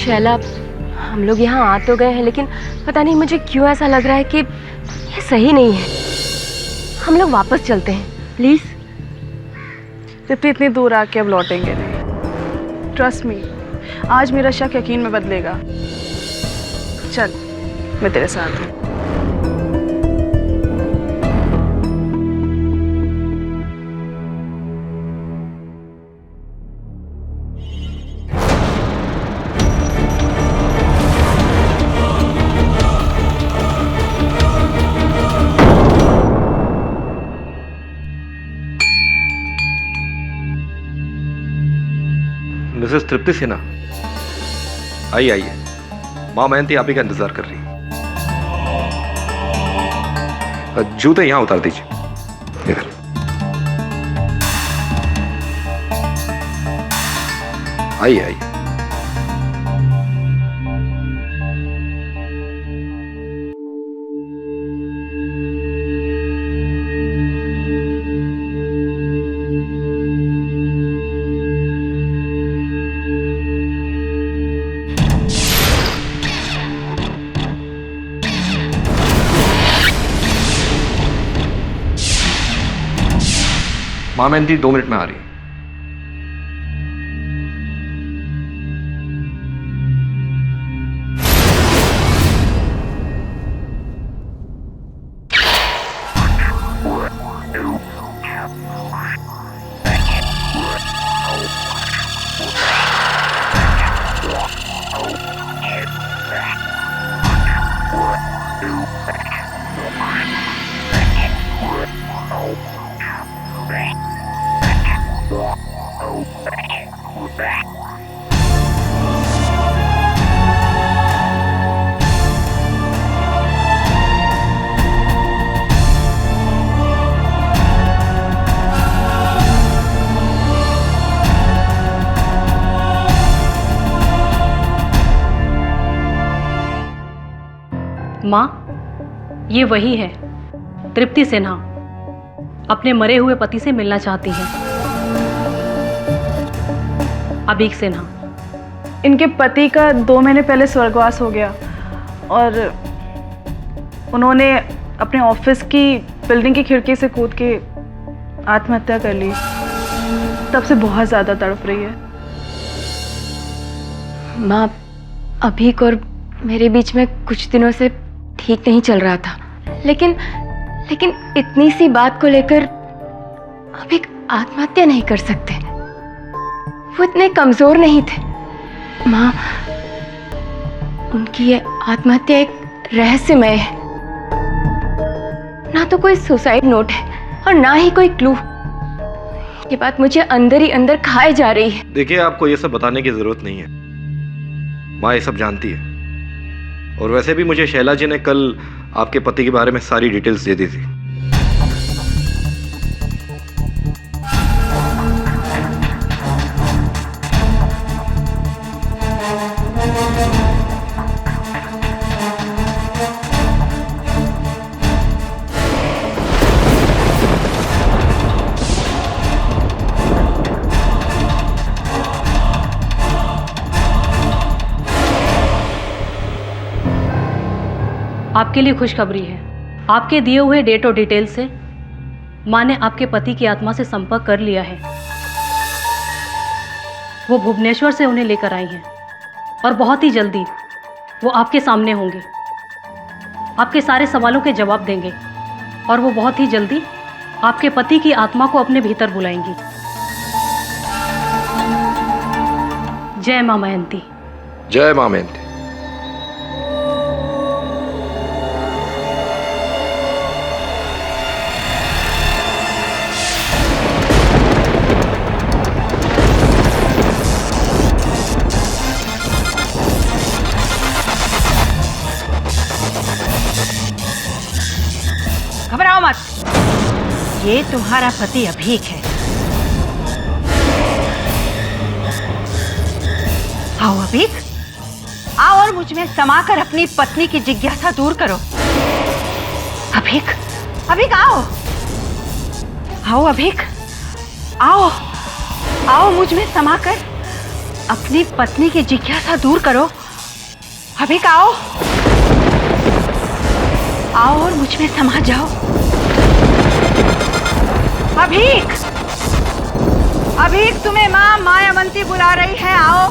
शैला, हम लोग यहाँ आ तो गए हैं, लेकिन पता नहीं मुझे क्यों ऐसा लग रहा है कि ये सही नहीं है। हम लोग वापस चलते हैं प्लीज। इतनी दूर आके अब लौटेंगे नहीं, ट्रस्ट मी। आज मेरा शक यकीन में बदलेगा। चल, मैं तेरे साथ हूँ। मिसेस तृप्ति सिन्हा, आइए आइए। माँ मेहंती आप ही का इंतजार कर रही है। जूते यहां उतार दीजिए। इधर। आइए आइए। माँ मेहंती 2 मिनट में आ रही है। माँ, ये वही है तृप्ति सिन्हा, अपने मरे हुए पति से मिलना चाहती हैं। अभीक सिन्हा। इनके पति का 2 महीने पहले स्वर्गवास हो गया और उन्होंने अपने ऑफिस की बिल्डिंग की खिड़की से कूद के आत्महत्या कर ली। तब से बहुत ज़्यादा तड़प रही है। माँ, अभीक और मेरे बीच में कुछ दिनों से ठीक नहीं चल रहा था, लेकिन इतनी सी बात को लेकर अभीक आत्महत्या नहीं कर सकते। वो इतने कमजोर नहीं थे। माँ, उनकी ये आत्महत्या एक रहस्यमय है। ना तो कोई सुसाइड नोट है और ना ही कोई क्लू। ये बात मुझे अंदर ही अंदर खाए जा रही है। देखिए, आपको ये सब बताने की जरूरत नहीं है। माँ ये सब जानती है। और वैसे भी मुझे शैला जी ने कल आपके पति के बारे में सारी डिटेल्स दे दी थी। आपके लिए खुशखबरी है। आपके दिए हुए डेट और डिटेल से माँ ने आपके पति की आत्मा से संपर्क कर लिया है। वो भुवनेश्वर से उन्हें लेकर आई हैं और बहुत ही जल्दी वो आपके सामने होंगे, आपके सारे सवालों के जवाब देंगे और वो बहुत ही जल्दी आपके पति की आत्मा को अपने भीतर बुलाएंगी। जय माँ मेहंती। जय माँ मेहंती। घबराओ मत, ये तुम्हारा पति अभीक है। आओ अभीक, आओ और मुझ में समाकर अपनी पत्नी की जिज्ञासा दूर करो। अभीक, अभीक आओ, आओ अभीक, आओ, आओ मुझ में समाकर अपनी पत्नी की जिज्ञासा दूर करो। अभिक आओ, आओ और मुझ में समा जाओ। अभिक, अभिक, तुम्हें माँ मायावंती बुला रही है, आओ।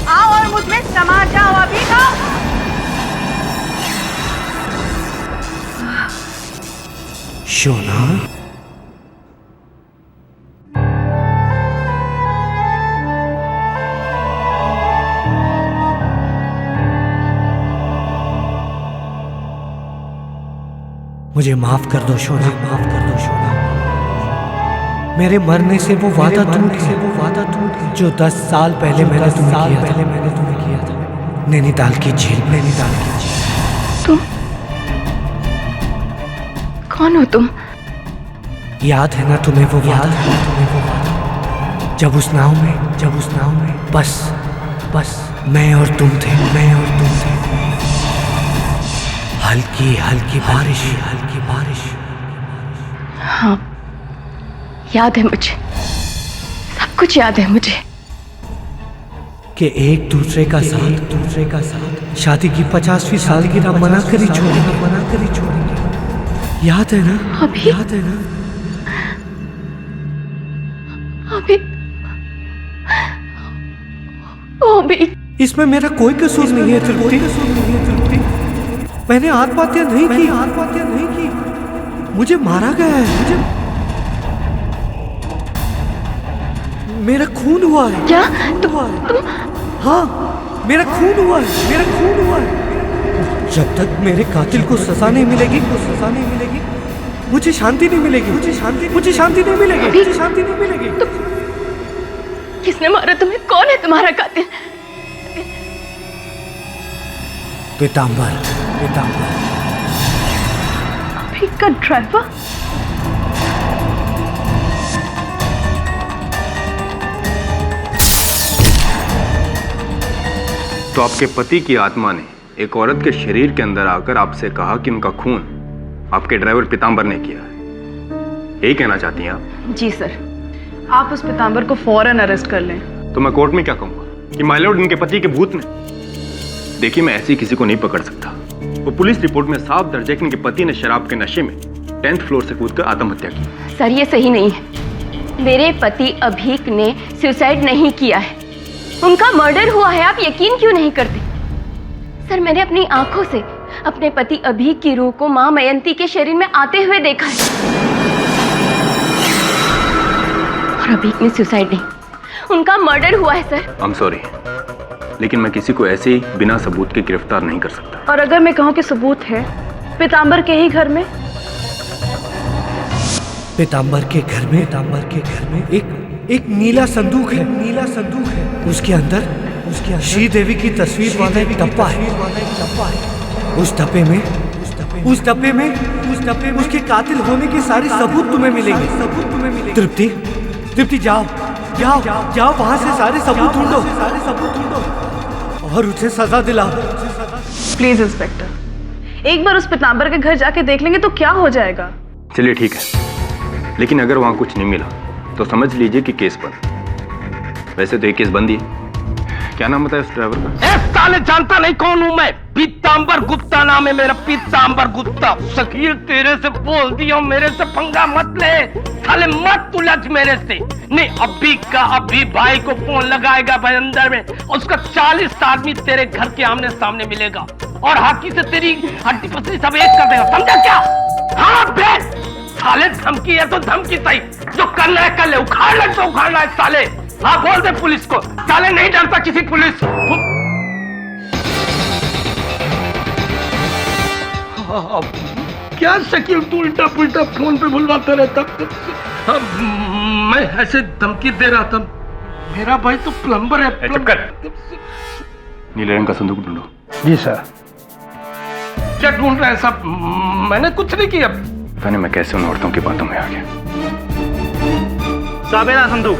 आओ और मुझ में समा जाओ। अभिक आओ। शोना, मुझे माफ कर दो शोना, माफ कर दो शोना। मेरे मरने से वो वादा टूट गया जो 10 साल पहले मैंने तुम्हें किया था, नैनीताल की जेल, नैनीताल की जेल। तुम कौन हो तुम? याद है ना तुम्हें वो वादा? जब उस नाव में बस मैं और तुम थे। हल्की हल्की बारिश। हाँ, याद है मुझे, सब कुछ याद है मुझे। कि एक दूसरे का साथ शादी की 50वीं सालगिरह मना कर ही छोड़ेंगे। याद है ना? अभी? याद है ना? अभी इसमें मेरा कोई कसूर नहीं है तृप्ति। मैंने आत्महत्या नहीं की। मुझे मारा गया है। मेरा खून हुआ है। क्या? तुम? हाँ, मेरा खून हुआ है। जब तक मेरे कातिल को सजा नहीं मिलेगी, मुझे शांति नहीं मिलेगी। किसने मारा तुम्हें? कौन है तुम्हारा कातिल? पीतांबर। अभिक का ड्राइवर? तो आपके पति की आत्मा ने एक औरत के शरीर के अंदर आकर आपसे कहा कि उनका खून आपके ड्राइवर पीतांबर ने किया है, यही कहना चाहती हैं आप? जी सर। आप उस पीतांबर को फौरन अरेस्ट कर लें। तो मैं कोर्ट में क्या कहूंगा कि माय लॉर्ड इनके पति के भूत ने? देखिए, मैं ऐसे किसी को नहीं पकड़ सकता। वो पुलिस रिपोर्ट में साफ दर्ज है कि इनके पति ने शराब के नशे में 10th फ्लोर से कूदकर आत्महत्या की। सर, ये सही नहीं है। मेरे पति अभीक ने सुसाइड नहीं किया है, उनका मर्डर हुआ है। आप यकीन क्यों नहीं करते? सर, मैंने अपनी आंखों से अपने पति अभीक की रूह को मां मयंती के शरीर में आते हुए देखा है। और अभीक ने सुसाइड नहीं, उनका मर्डर हुआ है सर। I'm sorry, लेकिन मैं किसी को ऐसे ही बिना सबूत के गिरफ्तार नहीं कर सकता। और अगर मैं कहूँ कि सबूत है पीतांबर के ही घर में? पीतांबर के घर में एक नीला संदूक है। उसके अंदर श्री देवी की तस्वीर वाला एक डब्बा है। उस डब्बे में उसके कातिल होने के सारे सबूत तुम्हें मिलेंगे। तृप्ति जाओ वहां से सारे सबूत ढूंढो और उसे सजा दिलाओ। प्लीज इंस्पेक्टर, एक बार उस पीतांबर के घर जाके देख लेंगे तो क्या हो जाएगा? चलिए ठीक है, लेकिन अगर वहां कुछ नहीं मिला तो समझ लीजिए कि केस बंद। वैसे तो ये केस बंद ही है। क्या नाम बताया उस ड्राइवर का? साले जानता नहीं कौन हूं मैं? पीतांबर गुप्ता नाम है मेरा, पीतांबर गुप्ता। शकील, तेरे से बोल दिया, मेरे से पंगा मत ले साले, मत उलझ मेरे से। नहीं, अभी भाई को फोन लगाएगा भाई अंदर में, उसका 40 आदमी तेरे घर के आमने सामने मिलेगा और हाथी से तेरी हड्डी पसली सब एक कर देगा, समझा क्या? हाँ बेस, साले धमकी है तो धमकी सही, जो करना है कर ले, उखाड़ना है तो उखाड़ना है साले। हाँ बोल दे पुलिस को, साले नहीं डरता किसी पुलिस। क्या शकील तू उल्टा पुल्टा फोन पे बुलवाता रहता? मैं ऐसे धमकी दे रहा था, मेरा भाई तो प्लम्बर है। चुप कर। नीले रंग का संदूक ढूंढो। जी सर। क्या ढूंढ रहे हैं साहब? मैंने कुछ नहीं किया। पता नहीं मैं कैसे उन औरतों की बातों में आ गया। साबेरा संदूक।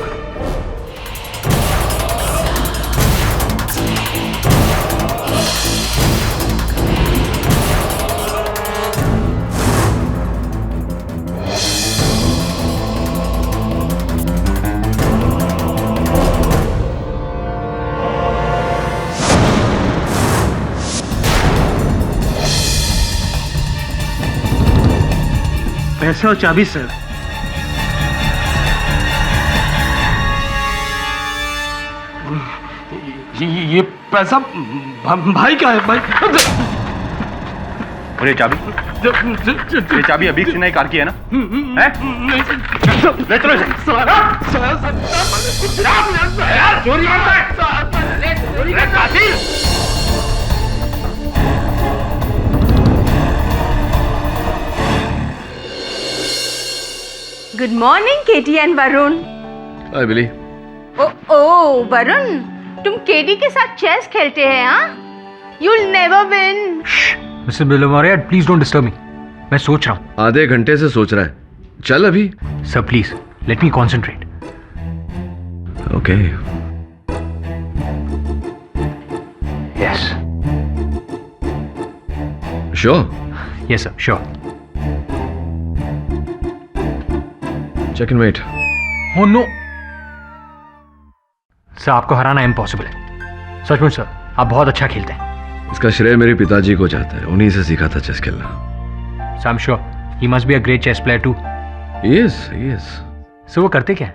पैसे और चाबी सर। ये पैसा भाई का है भाई। और ये चाबी अभी से नई कार की है ना? हैं? ले चलो इसे। चोरी करता है। चोरी का कातिल। Good morning Katie and Varun. Hi Billy. Oh Varun, तुम केटी के साथ चेस खेलते हैं? हाँ, you'll never win. Mister Bilimoria, please don't disturb me. मैं सोच रहा हूँ। आधे घंटे से सोच रहा है, चल अभी। Sir please let me concentrate. Okay. Yes sure? Yes sir, sure. Check in wait. Oh no sir, आपको हराना इम्पॉसिबल है। सचमुच सर, आप बहुत अच्छा खेलते हैं। इसका श्रेय मेरे पिताजी को जाता है, उन्हीं से सीखा था चेस खेलना। So I am sure he must be a great chess player too. Yes yes. So वो करते क्या है?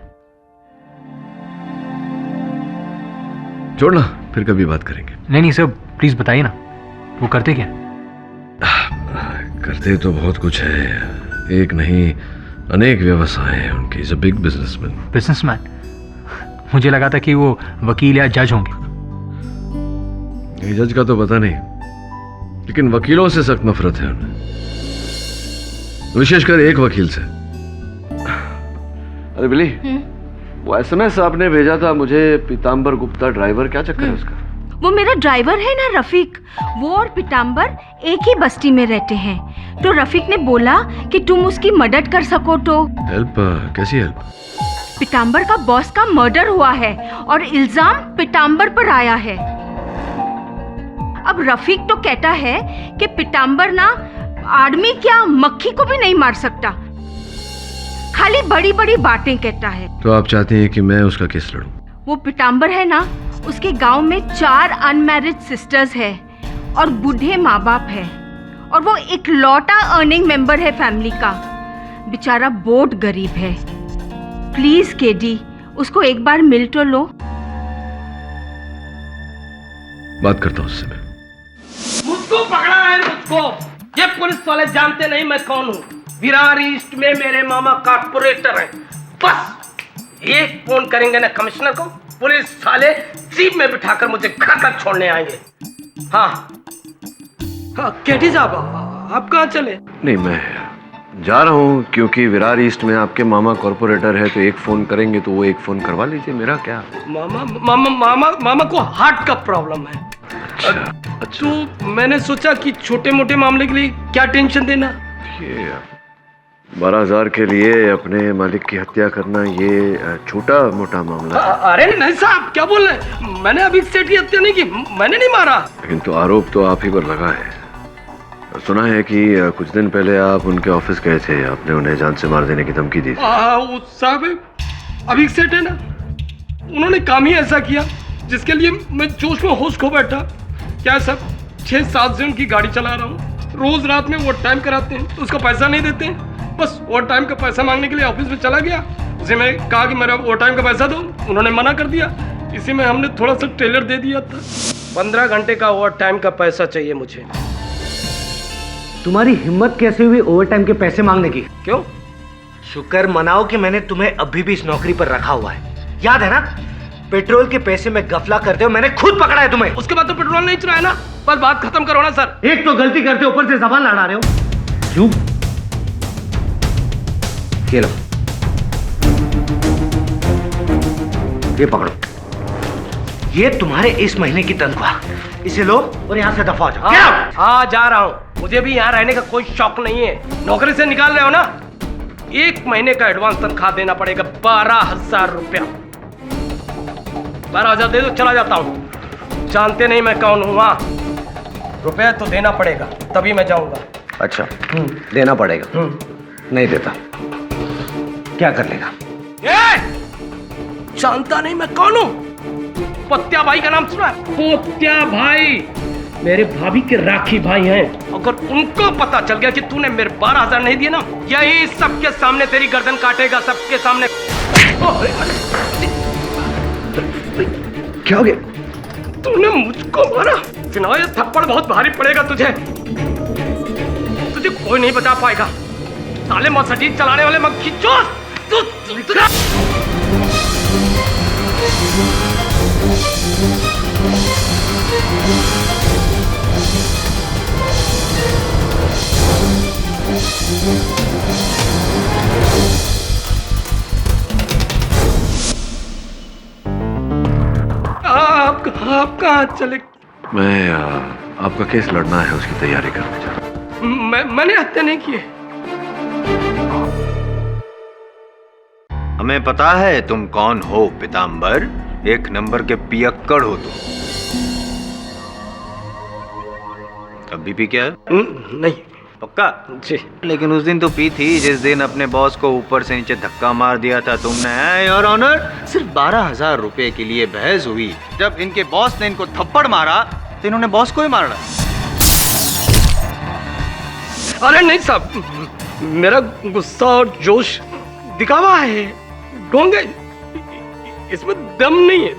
छोड़ना, फिर कभी बात करेंगे। नहीं सर, प्लीज बताइए ना, वो करते क्या? करते तो बहुत कुछ है, एक नहीं अनेक व्यवसाय हैं उनके। Is a big businessman. Businessman? मुझे लगा था कि वो वकील या जज होंगे। जज का तो पता नहीं, लेकिन वकीलों से सख्त नफरत है उन्हें, विशेषकर एक वकील से। अरे बिली, वो एसएमएस आपने भेजा था मुझे, पीताम्बर गुप्ता ड्राइवर, क्या चक्कर है उसका? वो मेरा ड्राइवर है ना रफीक, वो और पीताम्बर एक ही बस्ती में रहते हैं। तो रफीक ने बोला कि तुम उसकी मदद कर सको तो। हेल्प? कैसी हेल्प? पीताम्बर का बॉस का मर्डर हुआ है और इल्जाम पीताम्बर पर आया है। अब रफीक तो कहता है कि पीताम्बर ना आदमी क्या मक्खी को भी नहीं मार सकता, खाली बड़ी बड़ी बातें कहता है। तो आप चाहते हैं कि मैं उसका केस लड़ूं? वो पीताम्बर है ना, उसके गांव में 4 अनमैरिड सिस्टर्स है और बूढ़े माँ बाप है, और वो इकलौता अर्निंग मेंबर है फैमिली का। बेचारा बहुत गरीब है। प्लीज केडी, उसको एक बार मिल तो लो। बात करता हूं उससे मैं। मुझको पकड़ा है, मुझको। ये पुलिस वाले जानते नहीं मैं कौन हूँ। विरार ईस्ट में मेरे मामा कारपोरेटर हैं। बस एक फोन करेंगे ना कमिश्नर को, पुलिस साले जीप में बिठाकर मुझे घर तक छोड़ने आएंगे। हाँ केटी साहब, आप कहाँ चले? नहीं, मैं जा रहा हूँ, क्योंकि विरार ईस्ट में आपके मामा कॉर्पोरेटर है, तो एक फोन करेंगे तो वो एक फोन करवा लीजिए। मेरा क्या? मामा को हार्ट का प्रॉब्लम है। अच्छा। तो मैंने सोचा कि छोटे मोटे मामले के लिए क्या टेंशन देना। ये 12,000 के लिए अपने मालिक की हत्या करना, ये छोटा मोटा मामला है। अरे नहीं साहब, क्या बोल रहे हैं? मैंने अभी सेठ की हत्या नहीं की, मैंने नहीं मारा। लेकिन तो आरोप तो आप ही पर लगा है। सुना है कि कुछ दिन पहले आप उनके ऑफिस गए थे, आपने उन्हें जान से मार देने की धमकी दी थी। साहब अभी सेठ है ना, उन्होंने काम ही ऐसा किया जिसके लिए मैं जोश में होश खो बैठा। क्या सब 6-7 से उनकी गाड़ी चला रहा हूँ, रोज रात में ओवर टाइम कराते हैं तो उसका पैसा नहीं देते हैं। बस ओवर टाइम का पैसा मांगने के लिए ऑफिस में चला गया, उसे मैं कहा कि मेरा ओवर टाइम का पैसा दो, उन्होंने मना कर दिया। इसी में हमने थोड़ा सा ट्रेलर दे दिया था। 15 घंटे का ओवर टाइम का पैसा चाहिए मुझे। तुम्हारी हिम्मत कैसे हुई ओवर टाइम के पैसे मांगने की? क्यों? शुक्र मनाओ कि मैंने तुम्हें अभी भी इस नौकरी पर रखा हुआ है। याद है ना, पेट्रोल के पैसे में गफला करते हो, मैंने खुद पकड़ा है तुम्हें। उसके बाद तो पेट्रोल नहीं चुराया ना। बस बात खत्म करो ना सर। एक तो गलती करते ऊपर से जबान लड़ा रहे हो। क्यों? ये लो, ये पकड़ो, ये तुम्हारे इस महीने की तनख्वाह, इसे लो और यहाँ से दफा हो जाओ। हाँ जा रहा हूँ, मुझे भी यहाँ रहने का कोई शौक नहीं है। नौकरी से निकाल रहे हो ना, 1 महीने का एडवांस तनख्वाह देना पड़ेगा, 12,000 रुपया। 12,000 दे दो, चला जाता हूँ। जानते नहीं मैं कौन हूँ। वहाँ रुपया तो देना पड़ेगा, तभी मैं जाऊंगा। अच्छा, देना पड़ेगा। नहीं देता क्या कर लेगा? जानता नहीं मैं कौन हूँ? पत्या भाई का नाम सुना है? पत्या भाई, मेरे भाभी के राखी भाई हैं। अगर उनको पता चल गया कि तूने मेरे 12,000 नहीं दिए ना, यही सबके सामने तेरी गर्दन काटेगा, सबके सामने। क्या हो गया? तूने मुझको मारा। सिन्हा, ये थप्पड़ बहुत भारी पड़ेगा तुझे। तुझे कोई नहीं बचा पाएगा। साले मर्सिडीज चलाने वाले मक्खी चोर। आप कहाँ चले? मैं आपका केस लड़ना है, उसकी तैयारी करने जा रहा हूं। मैंने हत्या नहीं की है। हमें पता है तुम कौन हो पीताम्बर। एक नंबर के पियक्कड़ हो तुम। अभी भी क्या? नहीं। पक्का? जी। लेकिन उस दिन तो पी थी जिस दिन अपने बॉस को ऊपर से नीचे धक्का मार दिया था तुमने। योर ऑनर, सिर्फ 12,000 रुपए के लिए बहस हुई। जब इनके बॉस ने इनको थप्पड़ मारा तो इन्होंने बॉस को ही मारा। अरे नहीं साहब, मेरा गुस्सा और जोश दिखावा है। ढोंगे, इसमें दम नहीं है।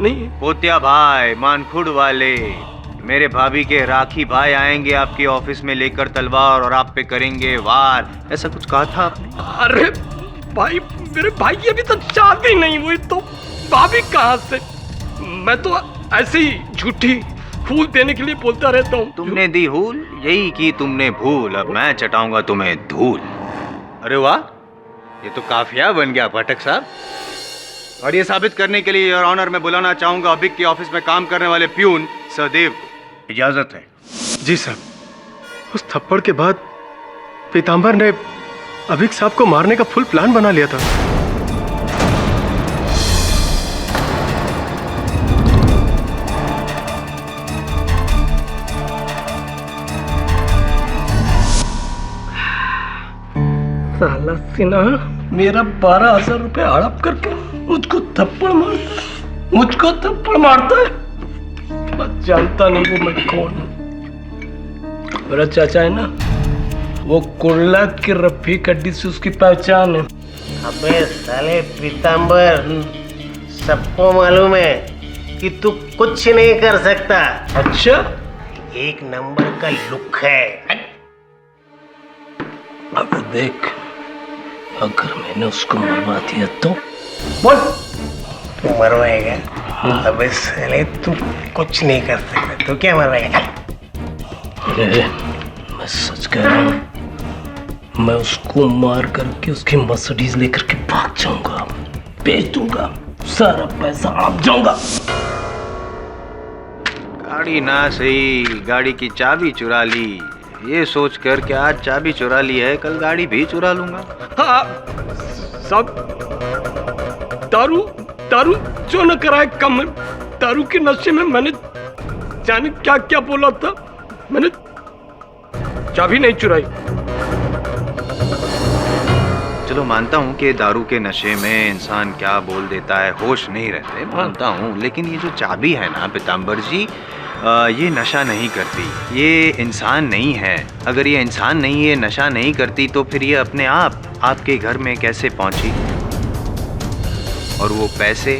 नहीं। पोतिया भाई, मानखुड़ वाले, मेरे भाभी के राखी भाई आएंगे आपके ऑफिस में लेकर तलवार और आप पे करेंगे वार, ऐसा कुछ कहा था आपने? अरे भाई, मेरे भाई की अभी तक शादी नहीं हुई तो भाभी कहाँ से? मैं तो ऐसे ही झूठी फूल देने के लिए बोलता रहता हूँ। तुमने दी हूल, यही की तुमने भूल, अब मैं चटाऊंगा तुम्हें धूल। अरे वाह, ये तो काफिया बन गया पाठक साहब। और ये साबित करने के लिए योर ऑनर मैं बुलाना चाहूंगा अभिक के ऑफिस में काम करने वाले प्यून सहदेव को। इजाजत है? जी साहब। उस थप्पड़ के बाद पीताम्बर ने अभिक साहब को मारने का फुल प्लान बना लिया था। साला सिन्हा मेरा 12,000 रुपए हड़प करके मुझको थप्पड़ मारता है। बस जानता नहीं वो मैं कौन हूँ। मेरा चाचा है ना, वो कुर्ला की रफीक हड्डी से उसकी पहचान है। अबे साले पीताम्बर, सबको मालूम है कि तू कुछ नहीं कर सकता। अच्छा? एक नंबर का लुक है। अब देख, अगर मैंने उसको मरवा दिया तो बोल। तू मरवाएगा? अबे साले तू कुछ नहीं कर सकता, तो क्या मरवाएगा? मैं सच कह रहा हूँ, मैं उसको मार करके उसकी मर्सिडीज लेकर के भाग जाऊंगा, बेच दूंगा, सारा पैसा हड़प जाऊंगा। गाड़ी ना सही, गाड़ी की चाबी चुरा ली, ये सोच कर कि आज चाबी चुरा ली है, कल गाड़ी भी चुरा लूंगा। हाँ, सब दारू जो न कराए कम है। दारू के नशे में मैंने जाने क्या क्या बोला था। मैंने चाबी नहीं चुराई। चलो मानता हूँ कि दारू के नशे में इंसान क्या बोल देता है, होश नहीं रहते, मानता हूँ। लेकिन ये जो चाबी है ना पीताम्बर जी, ये नशा नहीं करती, ये इंसान नहीं है। अगर ये इंसान नहीं, ये नशा नहीं करती तो फिर ये अपने आप आपके घर में कैसे पहुंची? और वो पैसे,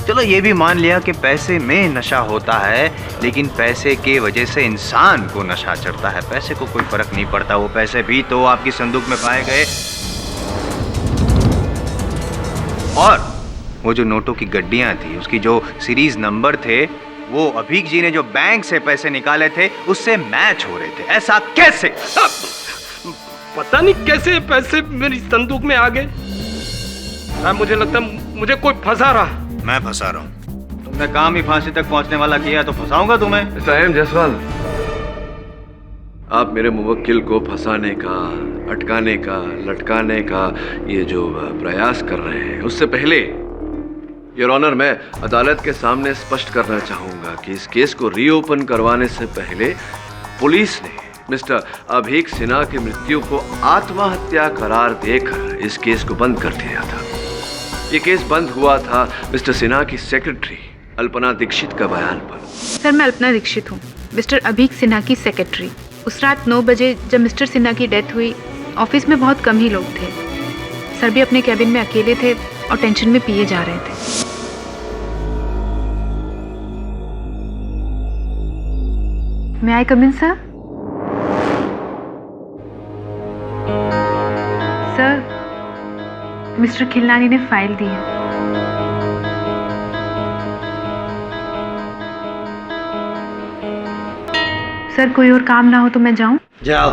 चलो ये भी मान लिया कि पैसे में नशा होता है, लेकिन पैसे के वजह से इंसान को नशा चढ़ता है। पैसे को कोई फर्क नहीं पड़ता, वो पैसे भी तो आपकी संदूक में पाए गए। और वो जो नोटों की गड्डियां थी, उसकी जो सीरीज नंबर थे, वो अभीक जी ने जो बैंक से पैसे निकाले थे उससे मैच हो रहे थे। ऐसा कैसे? पता नहीं कैसे पैसे मेरी संदूक में आ गए। मुझे लगता है मुझे कोई फंसा रहा। मैं फंसा रहा हूँ? तुमने काम ही फांसी तक पहुंचने वाला किया तो फंसाऊंगा तुम्हें। साहेब जायसवाल, आप मेरे मुवक्किल को फंसाने का, अटकाने का, लटकाने का ये जो प्रयास कर रहे हैं, उससे पहले योर ऑनर मैं अदालत के सामने स्पष्ट करना चाहूंगा कि इस केस को रीओपन करवाने से पहले पुलिस ने मिस्टर अभीक सिन्हा की मृत्यु को आत्महत्या करार देकर इस केस को बंद कर दिया था। ये केस बंद हुआ था मिस्टर सिन्हा की सेक्रेटरी अल्पना दीक्षित का बयान पर। सर, मैं अल्पना दीक्षित हूँ। मिस्टर अभीक सिन्हा की सेक्रेटरी। उस रात 9 बजे जब मिस्टर सिन्हा की डेथ हुई, ऑफिस में बहुत कम ही लोग थे। सर भी अपने कैबिन में अकेले थे और टेंशन में पिए जा रहे थे। मैं आई कम इन सर? सर, मिस्टर खिलनानी ने फाइल दी है। सर, कोई और काम ना हो तो मैं जाऊं? जाओ,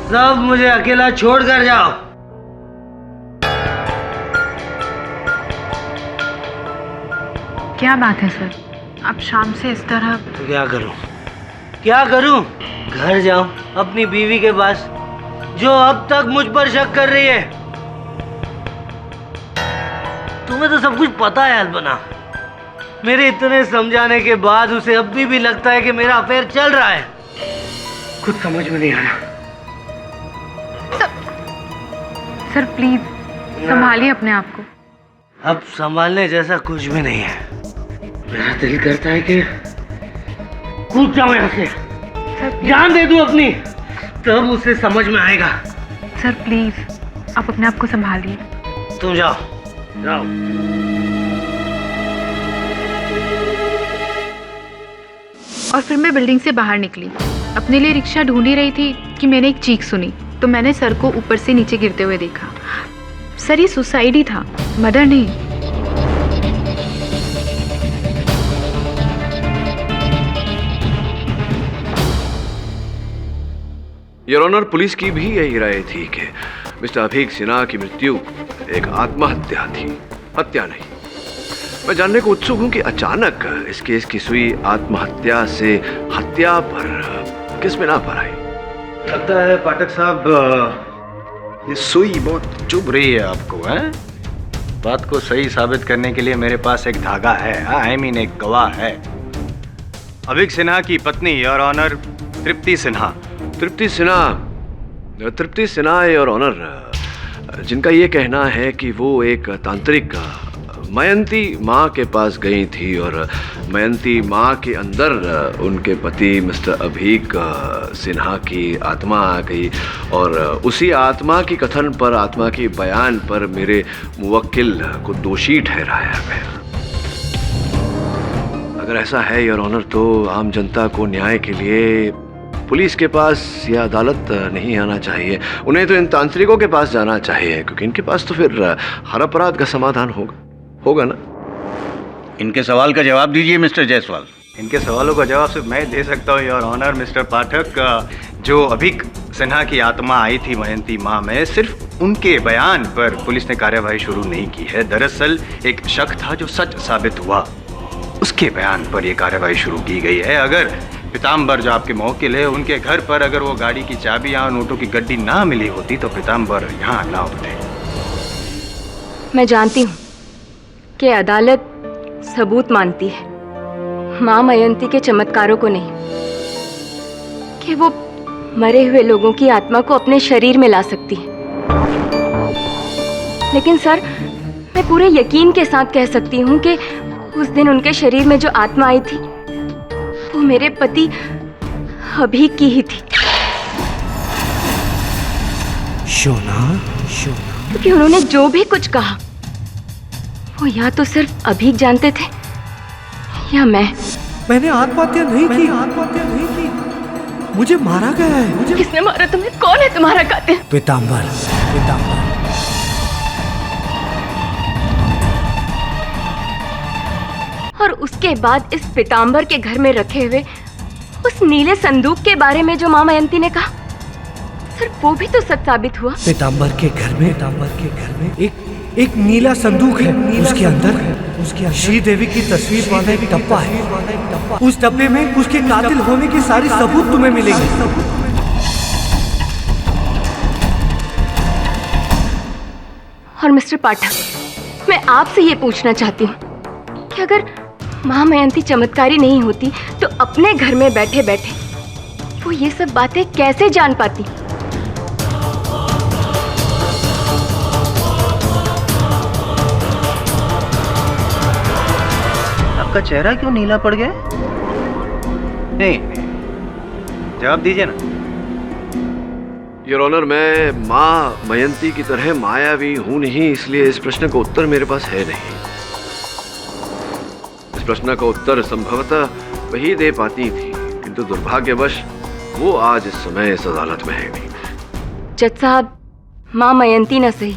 सब मुझे अकेला छोड़कर जाओ। क्या बात है सर, आप शाम से इस तरह? तो क्या करूं? क्या करूं? घर जाऊं अपनी बीवी के पास, जो अब तक मुझ पर शक कर रही है। तुम्हें तो सब कुछ पता है अल्पना। मेरे इतने समझाने के बाद उसे अभी भी लगता है कि मेरा अफेयर चल रहा है। कुछ समझ में नहीं आ रहा। सर प्लीज संभालिए अपने आप को। अब संभालने जैसा कुछ भी नहीं है। मेरा दिल करता है कि कूद जाऊं यहाँ से, जान दे दूं अपनी, तब उसे समझ में आएगा। सर प्लीज आप अपने आप को संभालिए। तुम जाओ, जाओ। और फिर मैं बिल्डिंग से बाहर निकली, अपने लिए रिक्शा ढूंढ ही रही थी कि मैंने एक चीख सुनी, तो मैंने सर को ऊपर से नीचे गिरते हुए देखा। सर ये सुसाइड ही था, मर्डर नहीं। योर ऑनर, पुलिस की भी यही राय थी कि मिस्टर अभीक सिन्हा की मृत्यु एक आत्महत्या थी, हत्या नहीं। मैं जानने को उत्सुक हूं कि अचानक इस केस की सुई आत्महत्या से हत्या पर किस बिना पर आई? लगता है पाठक साहब ये सुई बहुत चुभ रही है आपको, हैं? बात को सही साबित करने के लिए मेरे पास एक धागा है, आई मीन एक गवाह है। अभीक सिन्हा की पत्नी your honour Tripti Sinha. Tripti Sinha your honour, जिनका ये कहना है कि वो एक तांत्रिक मयंती माँ के पास गई थी और मयंती माँ के अंदर उनके पति मिस्टर अभीक सिन्हा की आत्मा आ गई और उसी आत्मा की कथन पर, आत्मा की बयान पर मेरे मुवक्किल को दोषी ठहराया गया। अगर ऐसा है योर ऑनर, तो आम जनता को न्याय के लिए पुलिस के पास या अदालत नहीं आना चाहिए, उन्हें तो इन तांत्रिकों के पास जाना चाहिए, क्योंकि इनके पास तो फिर हर अपराध का समाधान होगा ना। इनके सवाल का जवाब दीजिए मिस्टर जायसवाल। इनके सवालों का जवाब सिर्फ मैं दे सकता हूँ योर ऑनर मिस्टर पाठक। जो अभीक सिन्हा की आत्मा आई थी मयंती माँ में, सिर्फ उनके बयान पर पुलिस ने कार्यवाही शुरू नहीं की है। दरअसल एक शक था जो सच साबित हुआ, उसके बयान पर यह कार्यवाही शुरू की गई है। अगर पीताम्बर जो आपके मौकिल है, उनके घर पर अगर वो गाड़ी की चाबी या नोटों की गड्डी ना मिली होती तो पीताम्बर यहाँ ना होते। मैं जानती हूँ कि अदालत सबूत मानती है, माँ मयंती के चमत्कारों को नहीं, कि वो मरे हुए लोगों की आत्मा को अपने शरीर में ला सकती है। लेकिन सर, मैं पूरे यकीन के साथ कह सकती हूँ कि उस दिन उनके शरीर में जो आत्मा आई थी वो मेरे पति अभीक की ही थी। शोना, क्योंकि उन्होंने जो भी कुछ कहा वो या तो सिर्फ अभीक जानते थे या मैंने आत्महत्या नहीं की, मुझे मारा गया है। किसने मारा तुम्हें? कौन है तुम्हारा कातिल? पीताम्बर। और उसके बाद इस पीताम्बर के घर में रखे हुए उस नीले संदूक के बारे में जो माँ मयंती ने कहा, सर वो भी तो सच साबित हुआ। पीताम्बर के घर में एक नीला संदूक है, उसके अंदर श्रीदेवी की तस्वीर वाला एक डब्बा है। उस डब्बे में उसके कातिल होने के सारे सबूत तुम्हें मिलेंगे। और मिस्टर पाठक, मैं आपसे ये पूछना चाहती हूँ कि अगर माँ मयंती चमत्कारी नहीं होती तो अपने घर में बैठे बैठे वो ये सब बातें कैसे जान पाती? आपका चेहरा क्यों नीला पड़ गया? नहीं, जवाब दीजिए ना। योर ऑनर, मैं माँ मयंती की तरह मायावी हूं नहीं, इसलिए इस प्रश्न का उत्तर मेरे पास है नहीं। इस प्रश्न का उत्तर संभवतः वही दे पाती थी, किंतु दुर्भाग्यवश वो आज इस समय इस अदालत में है नहीं। जज साहब, माँ मयंती न सही,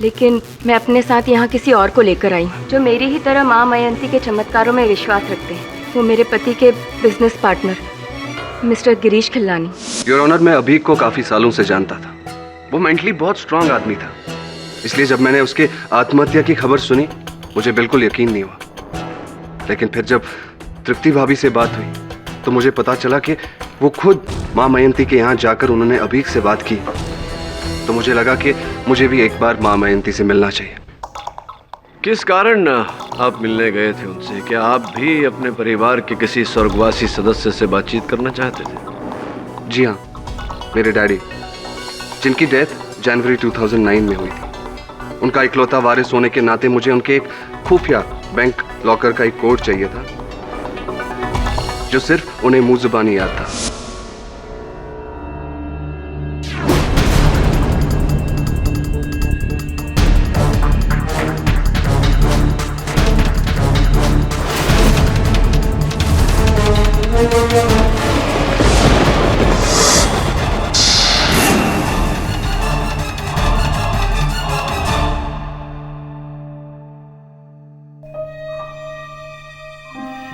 लेकिन मैं अपने साथ यहाँ किसी और को लेकर आई हूँ जो मेरी ही तरह माँ मयंती के चमत्कारों में विश्वास रखते हैं। वो मेरे पति के business partner Mister Girish Khillani. Your honour, मैं अभीक को काफी सालों से जानता था। वो मेंटली बहुत स्ट्रांग आदमी था, इसलिए जब मैंने उसके आत्महत्या की खबर सुनी मुझे बिल्कुल यकीन नहीं हुआ। लेकिन फिर जब तृप्ति भाभी से बात हुई तो मुझे पता चला कि वो खुद माँ मयंती के यहाँ जाकर उन्होंने अभीक से बात की। तो मुझे लगा कि मुझे भी एक बार माँ मयंती से मिलना चाहिए। किस कारण आप मिलने गए थे उनसे? क्या आप भी अपने परिवार के किसी स्वर्गवासी सदस्य से बातचीत करना चाहते थे? जी हाँ, मेरे डैडी, जिनकी डेथ जनवरी 2009 में हुई थी। उनका इकलौता वारिस होने के नाते मुझे उनके एक खुफिया बैंक लॉकर का एक कोड चाहिए था जो सिर्फ उन्हें मुंह जुबानी याद था।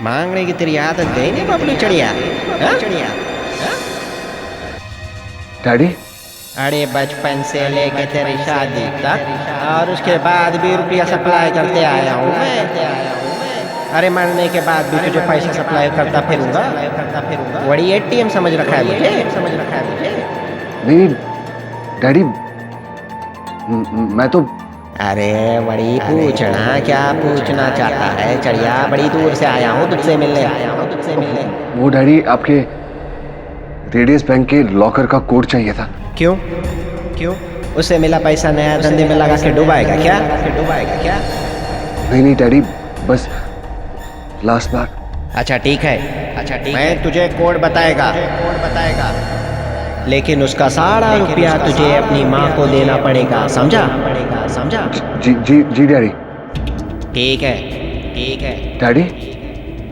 मांगने की तेरी आदत गई नहीं बबलू चढ़िया? डैडी, अरे बचपन से लेके तेरी शादी तक और उसके बाद भी रुपया सप्लाई करते आया हूँ मैं। अरे मरने के बाद भी तुझे पैसा सप्लाई करता फिरूंगा। बड़ी एटीएम समझ रखा है मुझे। नहीं डैडी, मैं तो अरे बड़ी पूछना, क्या पूछना चाहता है चढ़िया? बड़ी दूर से आया हूँ तुझसे मिलने। वो डैडी, आपके रेडियस बैंक के लॉकर का कोड चाहिए था। क्यों? उससे मिला पैसा नया धंधे में लगा के डुबाएगा क्या? नहीं डैडी, बस लास्ट बार। अच्छा ठीक है, मैं तुझे कोड बताएगा, लेकिन उसका सारा रुपया तुझे अपनी माँ को देना पड़ेगा, समझा? जी डैडी। ठीक है डैडी,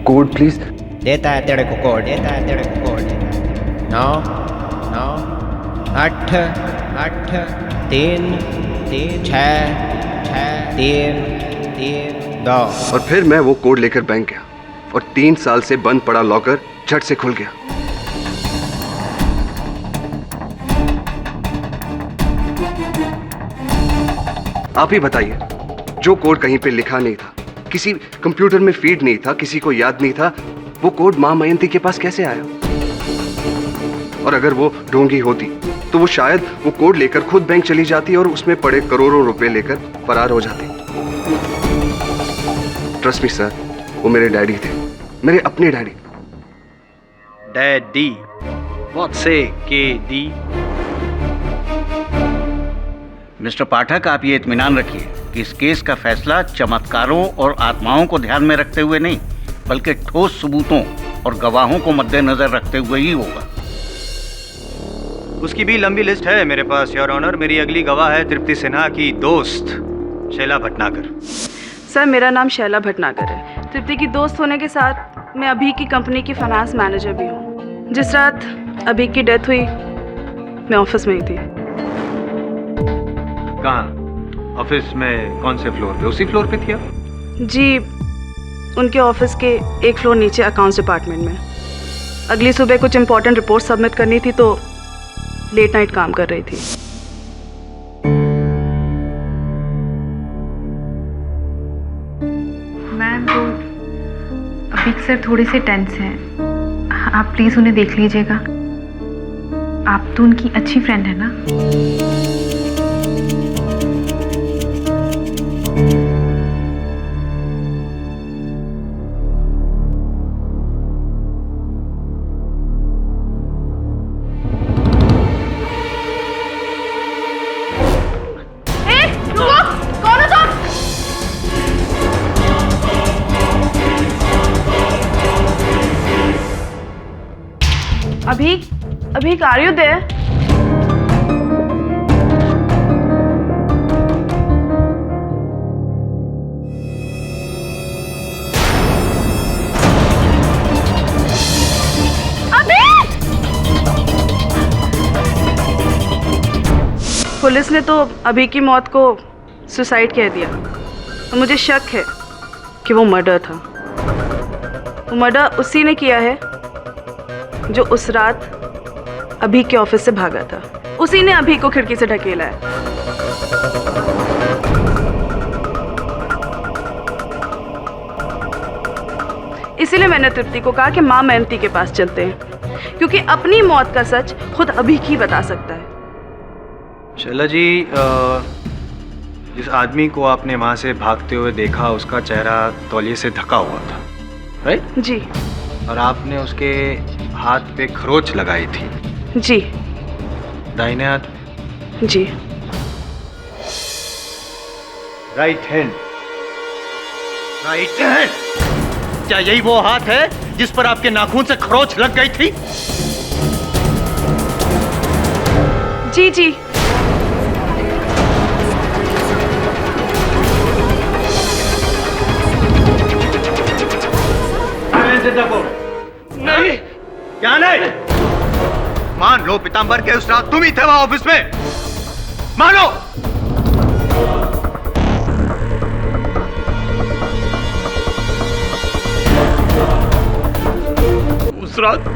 कोड प्लीज। देता है तेरे को कोड। 9 8 3 6 3 2। और फिर मैं वो कोड लेकर बैंक गया और 3 साल से बंद पड़ा लॉकर झट से खुल गया। आप ही बताइए, जो कोड कहीं पे लिखा नहीं था, किसी कंप्यूटर में फीड नहीं था, किसी को याद नहीं था, वो कोड मां मयंती के पास कैसे आया? और अगर वो ढोंगी होती तो वो शायद वो कोड लेकर खुद बैंक चली जाती और उसमें पड़े करोड़ों रुपए लेकर फरार हो जाती। ट्रस्ट मी सर, वो मेरे डैडी थे, मेरे अपने डैडी। डैडी, व्हाट से KD? मिस्टर पाठक, आप ये इत्मीनान रखिए कि इस केस का फैसला चमत्कारों और आत्माओं को ध्यान में रखते हुए नहीं, बल्कि ठोस सबूतों और गवाहों को मद्देनजर रखते हुए ही होगा। उसकी भी लंबी लिस्ट है मेरे पास योर ऑनर। मेरी अगली गवाह है तृप्ति सिन्हा की दोस्त शैला भटनागर। सर, मेरा नाम शैला भटनागर है। तृप्ति की दोस्त होने के साथ मैं अभी की कंपनी की फाइनेंस मैनेजर भी हूँ। जिस रात अभी की डेथ हुई मैं ऑफिस में ही थी। कहाँ? ऑफिस में कौन से फ्लोर पे? उसी फ्लोर पे थी आप? जी, उनके ऑफिस के एक फ्लोर नीचे अकाउंट्स डिपार्टमेंट में। अगली सुबह कुछ इम्पोर्टेंट रिपोर्ट सबमिट करनी थी तो लेट नाइट काम कर रही थी। मैम, वो अभी सर थोड़े से टेंस हैं, आप प्लीज़ उन्हें देख लीजिएगा। आप तो उनकी अच्छी फ्रेंड है ना? अभी आर यू देयर? पुलिस ने तो अभी की मौत को सुसाइड कह दिया, तो मुझे शक है कि वो मर्डर था। वो मर्डर उसी ने किया है जो उस रात अभी के ऑफिस से भागा था। उसी ने अभी को खिड़की से ढकेला है। इसीलिए मैंने तृप्ति को कहा कि माँ मेहनती के पास चलते हैं, क्योंकि अपनी मौत का सच खुद अभी ही बता सकता है। शैला जी, जिस आदमी को आपने वहाँ से भागते हुए देखा उसका चेहरा तौलिए से ढका हुआ था, राइट? जी। और आपने उसके हाथ पे खरोच लगाई थी? जी। दाहिने हाथ? जी। Right hand? Right hand? क्या यही वो हाथ है जिस पर आपके नाखून से खरोच लग गई थी? जी जी। नहीं, क्या नहीं? मान लो पीतांबर के उस रात तुम ही थे वहां ऑफिस में, मानो। उस रात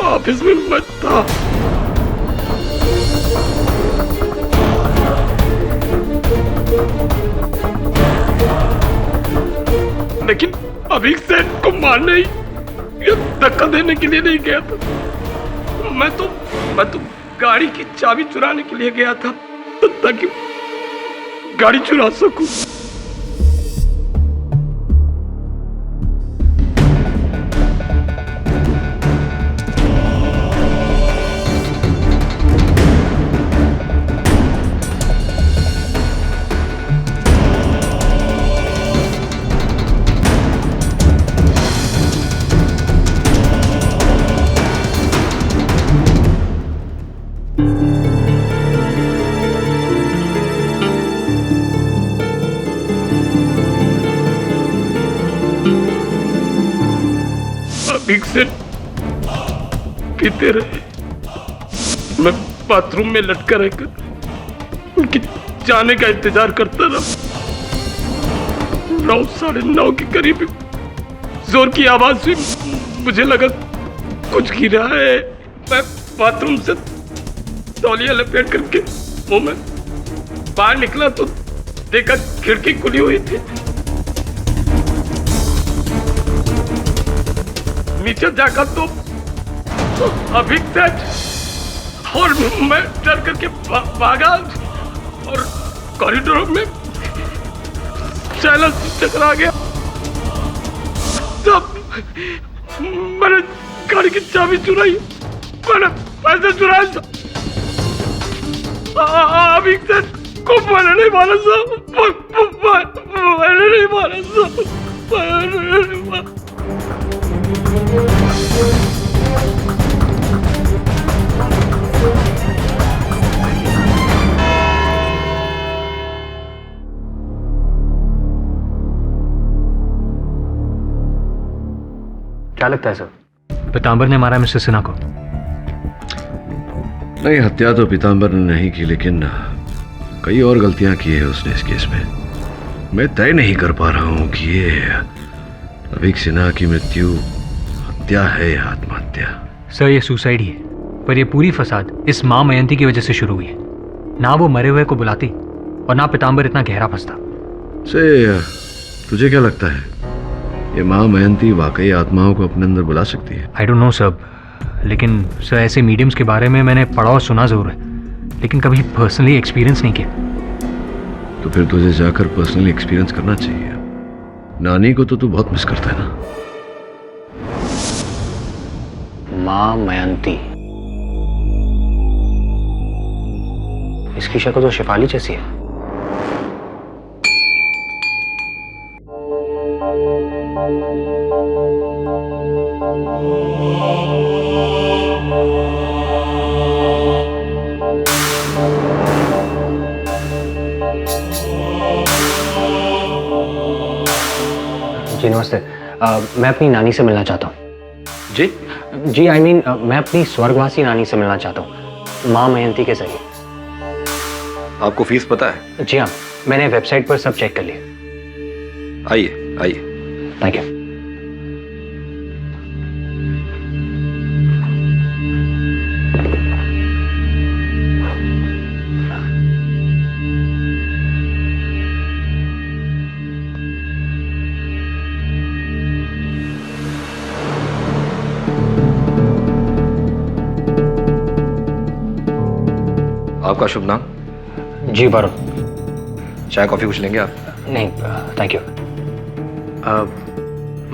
ऑफिस में मैं था। लेकिन अभी सेठ को मारने या धक्का देने के लिए नहीं गया था। मैं तो गाड़ी की चाबी चुराने के लिए गया था, ताकि गाड़ी चुरा सकूं। एक से पीते रहे। मैं बाथरूम में लटका रहकर उनके जाने का इंतजार करता रहा। 9, 9:30 के करीब जोर की आवाज हुई। मुझे लगा कुछ गिरा है। मैं बाथरूम से तौलिया लपेट करके मुंह में बाहर निकला तो देखा खिड़की खुली हुई थी। नीचे जाकर तो अभी सेठ और मैं डर करके भागा और कॉरिडोर में शैला से टकरा गया। तब मैंने गाड़ी की चाबी चुराई, मैंने पैसे चुराए। अभी सेठ को मैंने नहीं मारा साहब, मैंने नहीं मारा साहब, मैंने नहीं मारा। क्या लगता है सर, पीतांबर ने मारा मिस्टर सिन्हा को? नहीं, हत्या तो पीतांबर ने नहीं की, लेकिन कई और गलतियां की है उसने इस केस में। मैं तय नहीं कर पा रहा हूं कि ये अभिक सिन्हा की मृत्यु हत्या है या आत्महत्या। सर ये सुसाइड ही है, पर ये पूरी फसाद इस माँ मयंती की वजह से शुरू हुई है। ना वो मरे हुए को बुलाती और ना पीतांबर इतना गहरा फंसता। से तुझे क्या लगता है, ये माँ मयंती वाकई आत्माओं को अपने अंदर बुला सकती है? आई डोंट नो सर, लेकिन सर ऐसे मीडियम्स के बारे में मैंने पढ़ा और सुना जरूर है, लेकिन कभी पर्सनली एक्सपीरियंस नहीं किया। तो फिर तुझे जाकर पर्सनली एक्सपीरियंस करना चाहिए। नानी को तो तू बहुत मिस करता है ना? माँ मयंती, इसकी शक्ल तो शेफाली जैसी है। मैं अपनी नानी से मिलना चाहता हूँ। जी जी आई मीन मैं अपनी स्वर्गवासी नानी से मिलना चाहता हूँ, माँ मयंती के जरिए। आपको फीस पता है? जी हाँ, मैंने वेबसाइट पर सब चेक कर लिया। आइए आइए। Thank you. आपका शुभ नाम? जी वरुण। चाय कॉफी कुछ लेंगे आप? नहीं थैंक यू।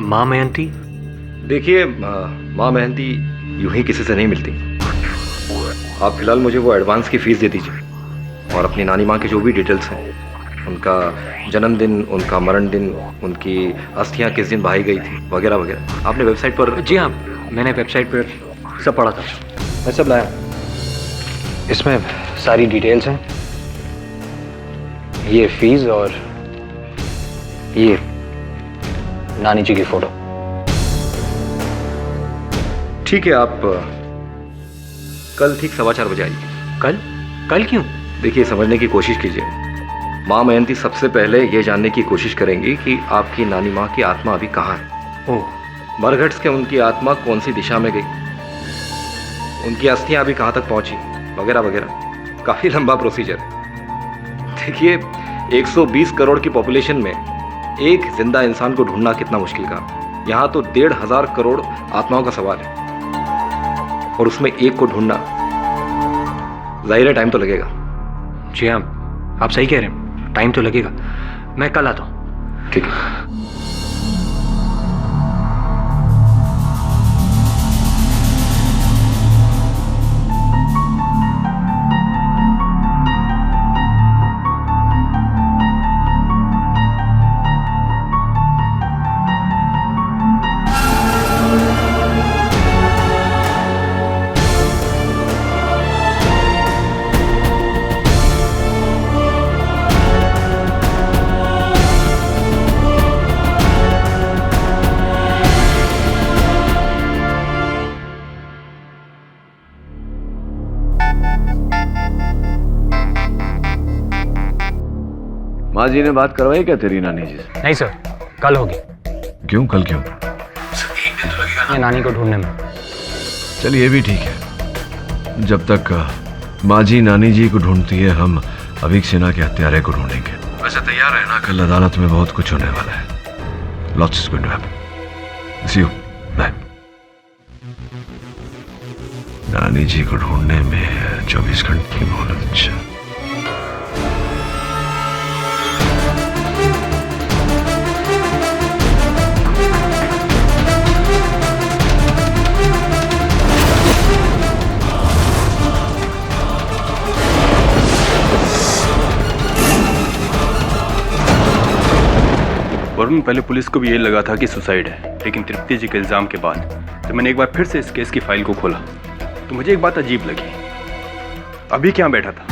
माँ मयंती? देखिए माँ मयंती यूं ही किसी से नहीं मिलती। आप फिलहाल मुझे वो एडवांस की फीस दे दीजिए और अपनी नानी माँ की जो भी डिटेल्स हैं, उनका जन्मदिन, उनका मरण दिन, उनकी अस्थियाँ किस दिन बहाई गई थी वगैरह वगैरह आपने वेबसाइट पर? जी हाँ, मैंने वेबसाइट पर सब पढ़ा था। मैं सब लाया। इसमें सारी डिटेल्स हैं, ये फीस और ये नानी जी की फोटो। ठीक है, आप कल ठीक 4:15 बजे आइए। कल? कल क्यों? देखिए समझने की कोशिश कीजिए। माँ मयंती सबसे पहले ये जानने की कोशिश करेंगी कि आपकी नानी माँ की आत्मा अभी कहाँ है। ओह। मरघट के उनकी आत्मा कौन सी दिशा में गई, उनकी अस्थियां अभी कहाँ तक पहुंची वगैरह वगैरह। काफी लंबा प्रोसीजर है। देखिए 120 करोड़ की पॉपुलेशन में एक जिंदा इंसान को ढूंढना कितना मुश्किल काम। यहाँ तो 1,500 करोड़ आत्माओं का सवाल है और उसमें एक को ढूंढना, जाहिर है टाइम तो लगेगा। जी हाँ, आप सही कह रहे हैं, टाइम तो लगेगा। मैं कल आता हूँ। ठीक है। माँ जी ने बात करवाई क्या तेरी नानी जी से? नहीं सर, कल होगी। क्यों? कल क्यों? ये नानी को ढूंढने में। चलिए ये भी ठीक है। जब तक माँ जी नानी जी को ढूंढती है, हम अभिक सिन्हा के हत्यारे को ढूंढेंगे। वैसे तैयार है ना? कल अदालत में बहुत कुछ होने वाला है। Lots is going to happen. See you. Bye. नानी जी को ढूंढने में 24 घंटे की मोहलत। वरुण, पहले पुलिस को भी ये लगा था कि सुसाइड है, लेकिन तृप्ति जी के इल्ज़ाम के बाद तो मैंने एक बार फिर से इस केस की फाइल को खोला तो मुझे एक बात अजीब लगी। अभी क्या बैठा था,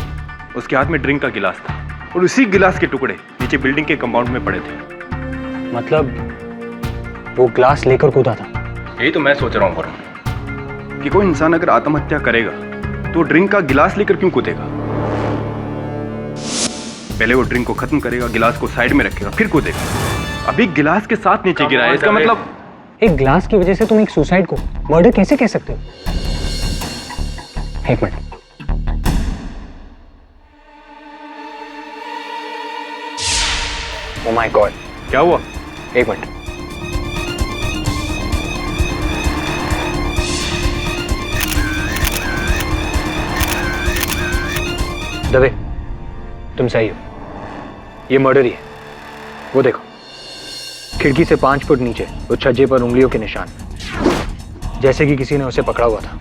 उसके हाथ में ड्रिंक का गिलास था और उसी गिलास के टुकड़े नीचे बिल्डिंग के कंपाउंड में पड़े थे। मतलब वो ग्लास लेकर कूदा था? यही तो मैं सोच रहा हूँ वरुण, कि कोई इंसान अगर आत्महत्या करेगा तो ड्रिंक का गिलास लेकर क्यों कूदेगा? पहले वो ड्रिंक को खत्म करेगा, गिलास को साइड में रखेगा, फिर कूदेगा। अभी गिलास के साथ नीचे गिरा है, इसका मतलब एक ग्लास की वजह से तुम एक सुसाइड को मर्डर कैसे कह सकते हो? एक मिनट। ओह माय गॉड, क्या हुआ? एक मिनट। दबे, तुम सही हो, ये मर्डर ही है। वो देखो, खिड़की से 5 फुट नीचे उस छज्जे पर उंगलियों के निशान, जैसे कि किसी ने उसे पकड़ा हुआ था।